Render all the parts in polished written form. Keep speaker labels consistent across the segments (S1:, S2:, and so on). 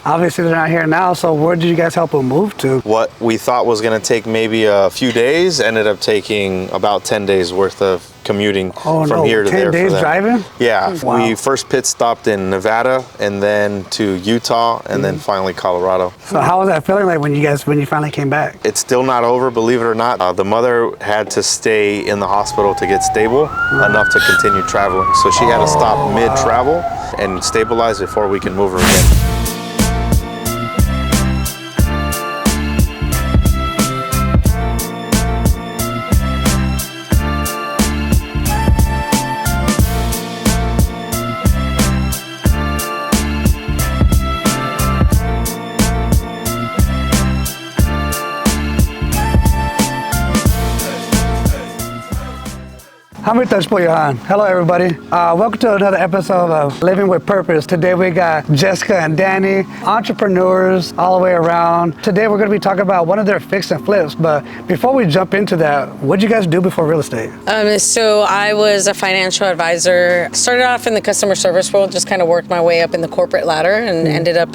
S1: obviously they're not here now. So where did you guys help them move to?
S2: What we thought was going to take maybe a few days ended up taking about 10 days worth of commuting from here to there.
S1: 10 days driving?
S2: Yeah.
S1: Wow.
S2: We first pit stopped in Nevada and then to Utah and then finally Colorado.
S1: So how was that feeling like when you finally came back?
S2: It's still not over, believe it or not. The mother had to stay in the hospital to get stable enough to continue traveling. So she had to stop mid-travel and stabilize before we can move her again.
S1: Hello everybody. Welcome to another episode of Living with Purpose. Today we got Jessica and Danny, entrepreneurs all the way around. Today we're going to be talking about one of their fix and flips, but before we jump into that, what did you guys do before real estate?
S3: So I was a financial advisor. Started off in the customer service world, just kind of worked my way up in the corporate ladder and ended up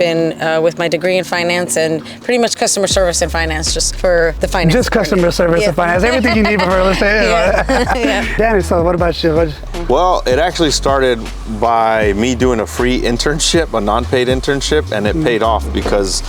S3: with my degree in finance and pretty much customer service and finance just for the finance.
S1: Just customer service and finance, everything you need for real estate.
S3: Yeah.
S1: Danny, so what about you?
S2: Well, it actually started by me doing a free internship, a non-paid internship, and it paid off because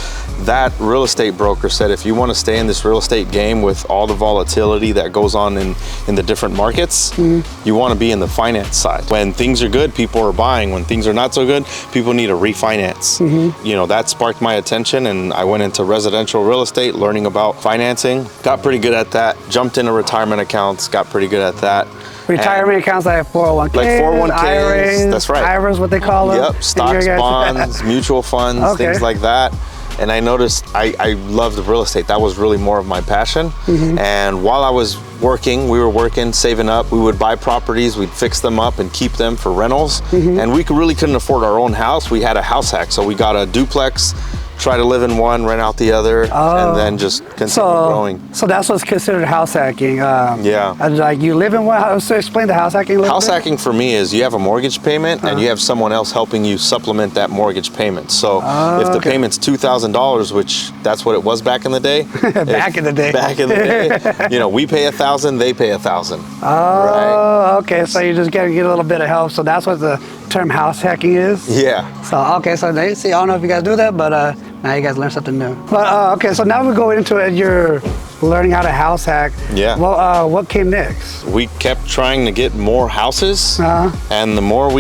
S2: that real estate broker said if you want to stay in this real estate game with all the volatility that goes on in the different markets, you want to be in the finance side. When things are good, people are buying. When things are not so good, people need to refinance. You know, that sparked my attention and I went into residential real estate, learning about financing, got pretty good at that, jumped into retirement accounts, got pretty good at that.
S1: Retirement accounts like 401ks,
S2: like 401ks,
S1: IRAs,
S2: that's right.
S1: IRAs, what they call them.
S2: Yep, stocks, bonds, mutual funds, things like that. And I noticed I loved the real estate. That was really more of my passion. And while I was working, we were working, saving up. We would buy properties, we'd fix them up and keep them for rentals. And we really couldn't afford our own house. We had a house hack, so we got a duplex, try to live in one, rent out the other, and then just continue growing.
S1: So that's what's considered house hacking.
S2: Yeah.
S1: Like you live in one. So explain the house hacking a little
S2: House
S1: bit.
S2: hacking for me is you have a mortgage payment and you have someone else helping you supplement that mortgage payment. So if the payment's $2,000, which that's what it was back in the day.
S1: Back in the day,
S2: you know, we pay $1,000, they pay $1,000.
S1: Oh,
S2: right?
S1: Okay. So you just get a little bit of help. So that's what the term house hacking is.
S3: Yeah.
S1: So so they see. I don't know if you guys do that, but now you guys learn something new. But okay, so now we go into it. You're learning how to house hack.
S2: Yeah.
S1: Well, what came next?
S2: We kept trying to get more houses, and the more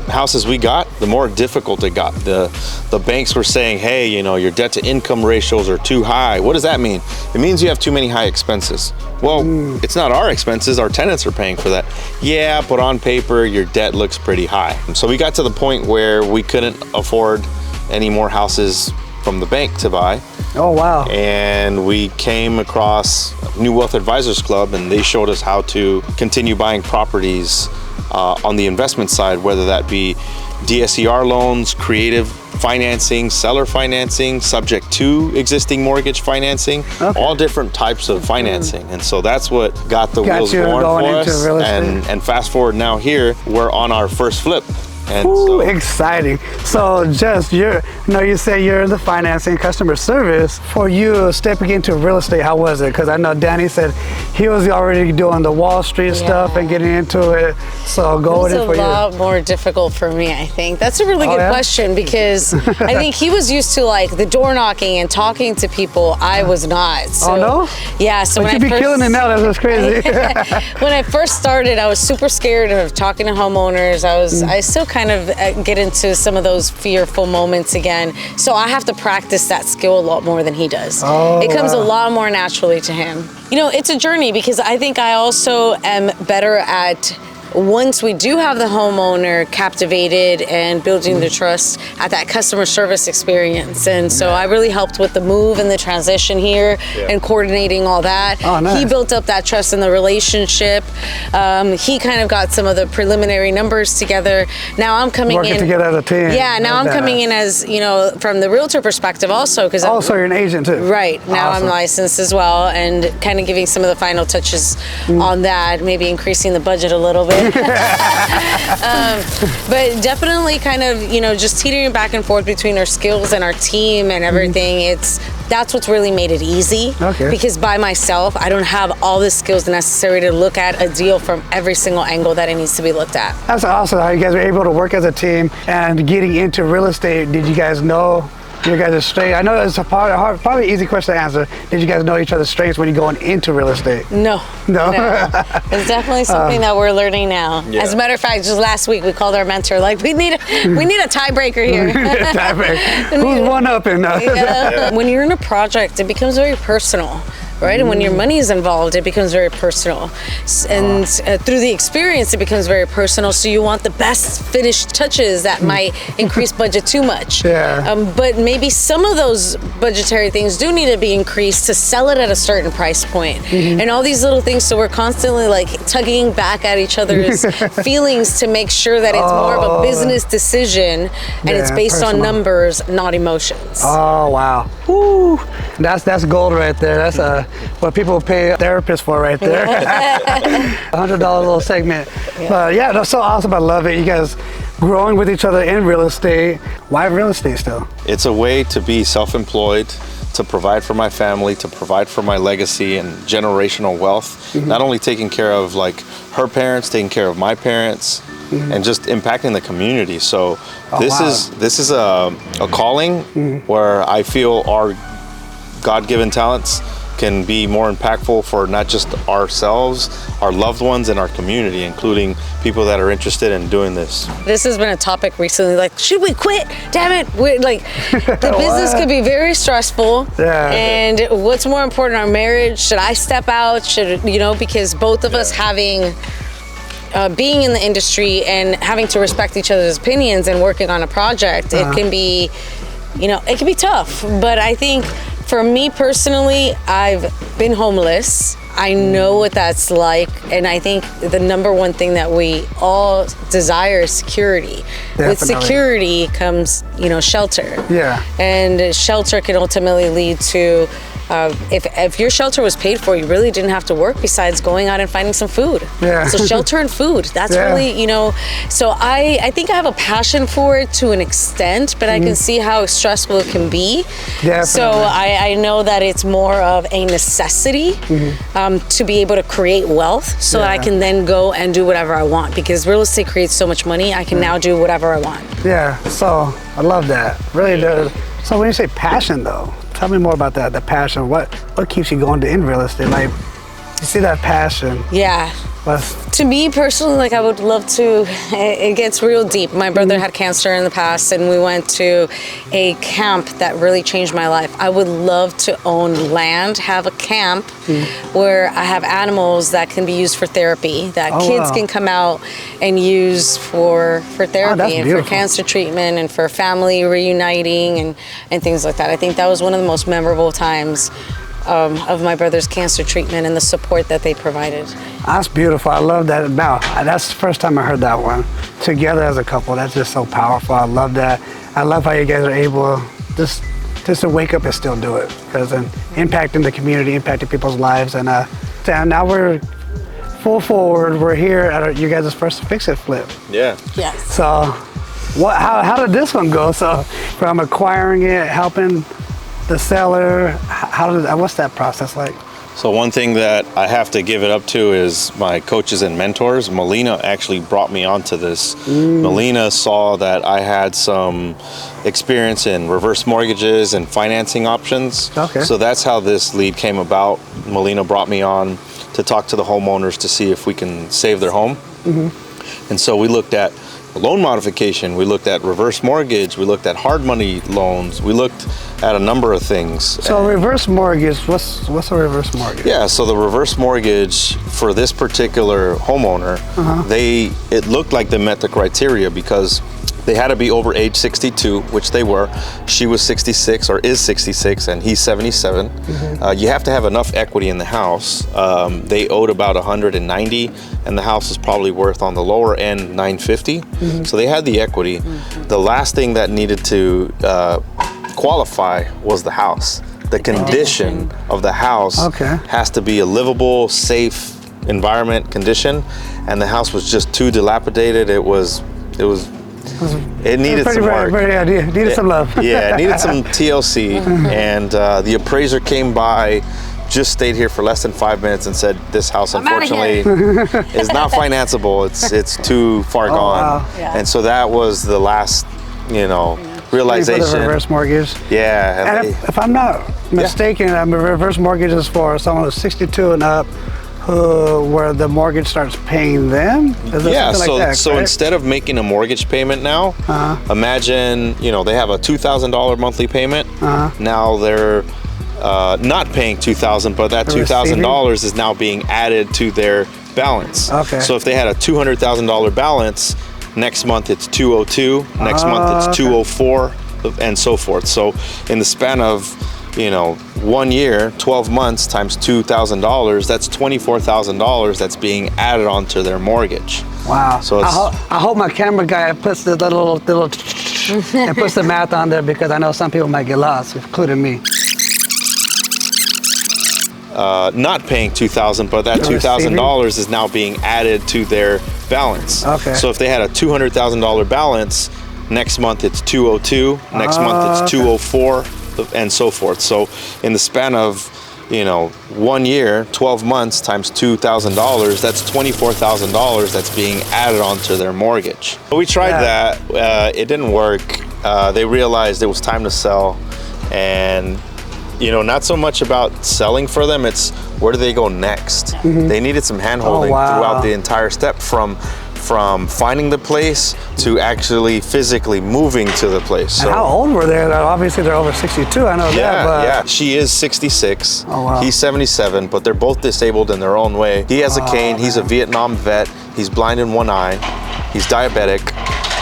S2: houses we got, the more difficult it got. The banks were saying, hey, you know, your debt to income ratios are too high. What does that mean? It means you have too many high expenses. Well, it's not our expenses, our tenants are paying for that. Yeah, but on paper, your debt looks pretty high. So we got to the point where we couldn't afford any more houses from the bank to buy.
S1: Oh, wow.
S2: And we came across New Wealth Advisors Club, and they showed us how to continue buying properties on the investment side, whether that be DSCR loans, creative financing, seller financing, subject to existing mortgage financing, all different types of financing. And so that's what got the wheels going for us. And fast forward now here, we're on our first flip. And
S1: ooh, exciting. So Jess, you say you're in the financing customer service. For you stepping into real estate, how was it? Because I know Danny said he was already doing the Wall Street stuff and getting into it. So going in for you.
S3: It was a lot more difficult for me, I think. That's a really good question because I think he was used to like the door knocking and talking to people. I was not. So,
S1: oh no?
S3: Yeah. So
S1: but you'd be killing it now. That's crazy.
S3: When I first started, I was super scared of talking to homeowners. I still kind of get into some of those fearful moments again. So I have to practice that skill a lot more than he does. It comes a lot more naturally to him. You know, it's a journey because I think I also am better at once we do have the homeowner captivated and building the trust at that customer service experience. And so I really helped with the move and the transition here and coordinating all that.
S1: Oh, nice.
S3: He built up that trust in the relationship. He kind of got some of the preliminary numbers together. Now I'm coming
S1: working
S3: in.
S1: together as a team.
S3: Yeah, now I'm coming in as, you know, from the realtor perspective also.
S1: So you're an agent too.
S3: Right. Now I'm licensed as well and kind of giving some of the final touches on that, maybe increasing the budget a little bit. But definitely kind of, just teetering back and forth between our skills and our team and everything. That's what's really made it easy.
S1: Okay.
S3: Because by myself, I don't have all the skills necessary to look at a deal from every single angle that it needs to be looked at.
S1: That's awesome how you guys were able to work as a team. And getting into real estate, did you guys know your guys' strengths? I know it's a probably easy question to answer. Did you guys know each other's strengths when you're going into real estate?
S3: No. It's definitely something that we're learning now.
S2: Yeah.
S3: As a matter of fact, just last week we called our mentor, like, we need a tiebreaker here.
S1: Who's one up in
S3: When you're in a project, it becomes very personal. Right? And when your money is involved, it becomes very personal. And through the experience, it becomes very personal. So you want the best finished touches that might increase budget too much.
S1: Yeah.
S3: But maybe some of those budgetary things do need to be increased to sell it at a certain price point. And all these little things. So we're constantly like tugging back at each other's feelings to make sure that it's more of a business decision and it's based
S1: personal.
S3: on numbers, not emotions.
S1: Oh, wow. Woo. That's gold right there. That's what people pay therapists for right there. $100 little segment.
S3: Yeah.
S1: But yeah, that's so awesome. I love it. You guys growing with each other in real estate. Why real estate still?
S2: It's a way to be self-employed, to provide for my family, to provide for my legacy and generational wealth. Not only taking care of like her parents, taking care of my parents, and just impacting the community. So this is a calling where I feel our God-given talents can be more impactful for not just ourselves, our loved ones, and our community, including people that are interested in doing this.
S3: This has been a topic recently, like, should we quit? Damn it. The business could be very stressful.
S1: Yeah.
S3: And what's more important, our marriage? Should I step out? Because both of us being in the industry and having to respect each other's opinions and working on a project, it can be, it can be tough. But I think for me personally, I've been homeless. I know what that's like, and I think the number one thing that we all desire is security.
S1: Definitely.
S3: With security comes, shelter.
S1: Yeah.
S3: And shelter can ultimately lead to, if your shelter was paid for, you really didn't have to work besides going out and finding some food.
S1: Yeah.
S3: So shelter and food, that's really, so I think I have a passion for it to an extent, but I can see how stressful it can be.
S1: Definitely.
S3: So I know that it's more of a necessity to be able to create wealth so that I can then go and do whatever I want, because real estate creates so much money, I can now do whatever I want.
S1: Yeah, so I love that. Really does. So when you say passion though, tell me more about that, the passion. What keeps you going in real estate? Like, you see that passion.
S3: Yeah. To me personally, I would love to, it gets real deep. My brother had cancer in the past, and we went to a camp that really changed my life. I would love to own land, have a camp where I have animals that can be used for therapy, that kids can come out and use for therapy and for cancer treatment and for family reuniting and things like that. I think that was one of the most memorable times of my brother's cancer treatment and the support that they provided.
S1: That's beautiful. I love that. Now, that's the first time I heard that one. Together as a couple, that's just so powerful. I love that. I love how you guys are able just to wake up and still do it, because impacting the community, impacting people's lives, and now we're full forward. We're here at you guys' first fix it flip.
S2: Yeah.
S3: Yes.
S1: So, how did this one go? So, from acquiring it, helping the seller, what's that process like?
S2: So one thing that I have to give it up to is my coaches and mentors. Melina actually brought me onto this. Melina saw that I had some experience in reverse mortgages and financing options.
S1: Okay.
S2: So that's how this lead came about. Melina brought me on to talk to the homeowners to see if we can save their home. And so we looked at loan modification, we looked at reverse mortgage, we looked at hard money loans, we looked at a number of things.
S1: So reverse mortgage, what's a reverse mortgage?
S2: Yeah, so the reverse mortgage for this particular homeowner, it looked like they met the criteria because they had to be over age 62, which they were. She was 66 or is 66 and he's 77. You have to have enough equity in the house. They owed about 190 and the house is probably worth on the lower end 950. So they had the equity. The last thing that needed to qualify was the house. The condition of the house has to be a livable, safe environment condition, and the house was just too dilapidated. It needed some work.
S1: Needed some love.
S2: Yeah, it needed some TLC. And the appraiser came by, just stayed here for less than 5 minutes and said, this house unfortunately is not financeable. It's too far gone.
S1: Wow.
S3: Yeah.
S2: And so that was the last, realization.
S1: For the reverse mortgage.
S2: Yeah.
S1: And if I'm not mistaken, a reverse mortgage is for someone who's 62 and up, where the mortgage starts paying them?
S2: So instead of making a mortgage payment now, imagine, they have a $2,000 monthly payment. Now they're not paying $2,000, but that $2,000 is now being added to their balance.
S1: Okay.
S2: So if they had a $200,000 balance, next month it's 202, next month it's 204, and so forth. So in the span of 1 year, 12 months times $2,000, that's $24,000 that's being added onto their mortgage.
S1: Wow.
S2: So
S1: I hope my camera guy puts the little and puts the math on there, because I know some people might get lost, including me.
S2: Not paying $2,000, but that $2,000 is now being added to their balance.
S1: Okay.
S2: So if they had a $200,000 balance, next month it's 202, next month it's 204, and so forth. So in the span of 1 year, 12 months times $2,000, that's $24,000 that's being added onto their mortgage. We tried that, it didn't work. They realized it was time to sell, and not so much about selling for them, it's where do they go next? They needed some hand-holding throughout the entire step, from finding the place to actually physically moving to the place.
S1: And how old were they? Obviously they're over 62, I know that. But...
S2: Yeah, she is 66,
S1: wow.
S2: He's 77, but they're both disabled in their own way. He has a cane, he's a Vietnam vet, he's blind in one eye, he's diabetic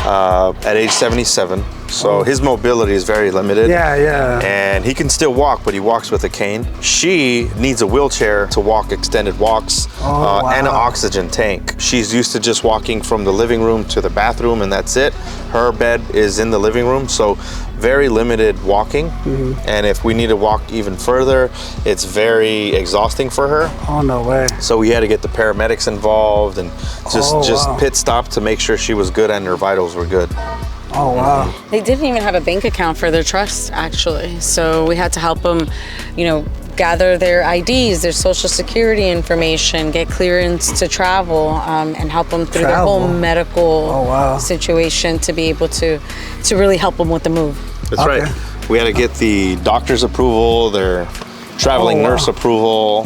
S2: at age 77. So his mobility is very limited.
S1: Yeah.
S2: And he can still walk, but he walks with a cane. She needs a wheelchair to walk extended walks and an oxygen tank. She's used to just walking from the living room to the bathroom, and that's it. Her bed is in the living room, so very limited walking. And if we need to walk even further, it's very exhausting for her.
S1: Oh, no way.
S2: So we had to get the paramedics involved and just pit stop to make sure she was good and her vitals were good.
S1: Oh, wow.
S3: They didn't even have a bank account for their trust, actually. So we had to help them, gather their IDs, their social security information, get clearance to travel, and help them through their whole medical situation to be able to really help them with the move.
S2: That's right. We had to get the doctor's approval, their traveling nurse approval.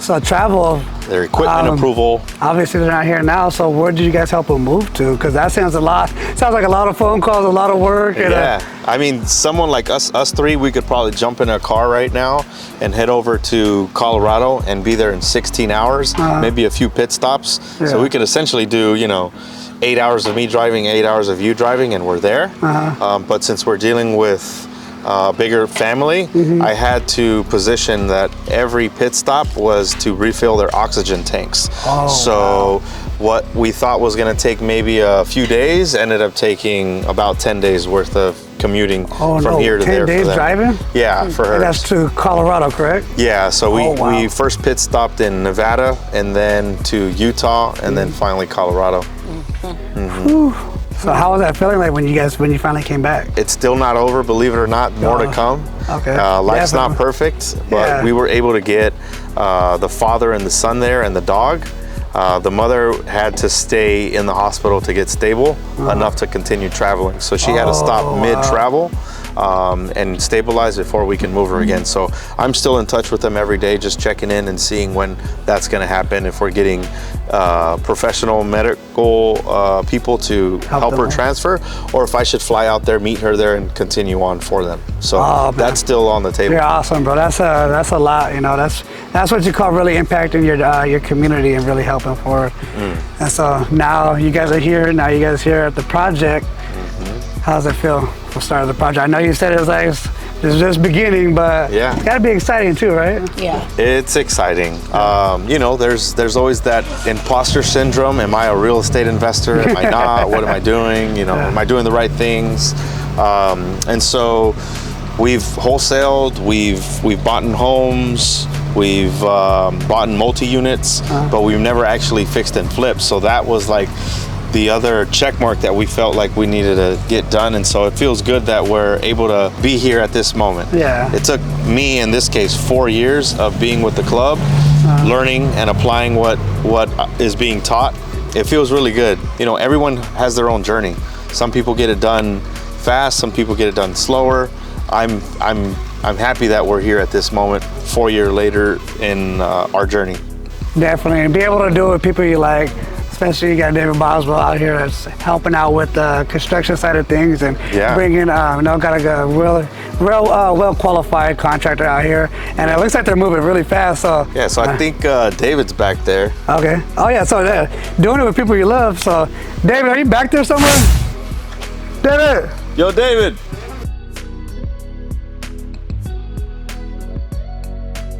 S1: So travel.
S2: Their equipment approval.
S1: Obviously they're not here now, so where did you guys help them move to? Because that sounds like a lot of phone calls, a lot of work.
S2: Yeah, I mean, someone like us three, we could probably jump in a car right now and head over to Colorado and be there in 16 hours, maybe a few pit stops. So we could essentially do, 8 hours of me driving, 8 hours of you driving, and we're there. But since we're dealing with bigger family, I had to position that every pit stop was to refill their oxygen tanks. What we thought was going to take maybe a few days ended up taking about 10 days worth of commuting from here to there.
S1: 10 days driving?
S2: Yeah, for her.
S1: And that's to Colorado, correct?
S2: Yeah, so we first pit stopped in Nevada, and then to Utah, and then finally Colorado.
S1: So how was that feeling like when you finally came back?
S2: It's still not over, believe it or not, more to come.
S1: Okay.
S2: Life's not perfect, but we were able to get the father and the son there and the dog. The mother had to stay in the hospital to get stable enough to continue traveling. So she had to stop mid-travel and stabilize before we can move her again. So I'm still in touch with them every day, just checking in and seeing when that's going to happen, if we're getting professional medical people to help her transfer, or if I should fly out there, meet her there, and continue on for them. So that's still on the table.
S1: You're awesome, bro. That's a lot. That's what you call really impacting your community and really helping forward. And so now you guys are here. Now you guys are here at the project. How does it feel to start the project? I know you said it was like it's just beginning, but it's got to be exciting too, right?
S3: Yeah.
S2: It's exciting. There's always that imposter syndrome. Am I a real estate investor? Am I not? What am I doing? Am I doing the right things? And so we've wholesaled, we've bought in homes, We've bought multi-units, but we've never actually fixed and flipped. So that was like the other check mark that we felt like we needed to get done. And so it feels good that we're able to be here at this moment.
S1: Yeah.
S2: It took me, in this case, 4 years of being with the club, learning and applying what is being taught. It feels really good. You know, everyone has their own journey. Some people get it done fast, some people get it done slower. I'm happy that we're here at this moment 4 years later in our journey.
S1: Definitely, and be able to do it with people you like. Especially you got David Boswell out here that's helping out with the construction side of things and bringing, got a real well qualified contractor out here, and it looks like they're moving really fast. So
S2: yeah, so I think David's back there.
S1: Okay. Oh yeah, so doing it with people you love. So David, are you back there somewhere? David.
S2: Yo, David.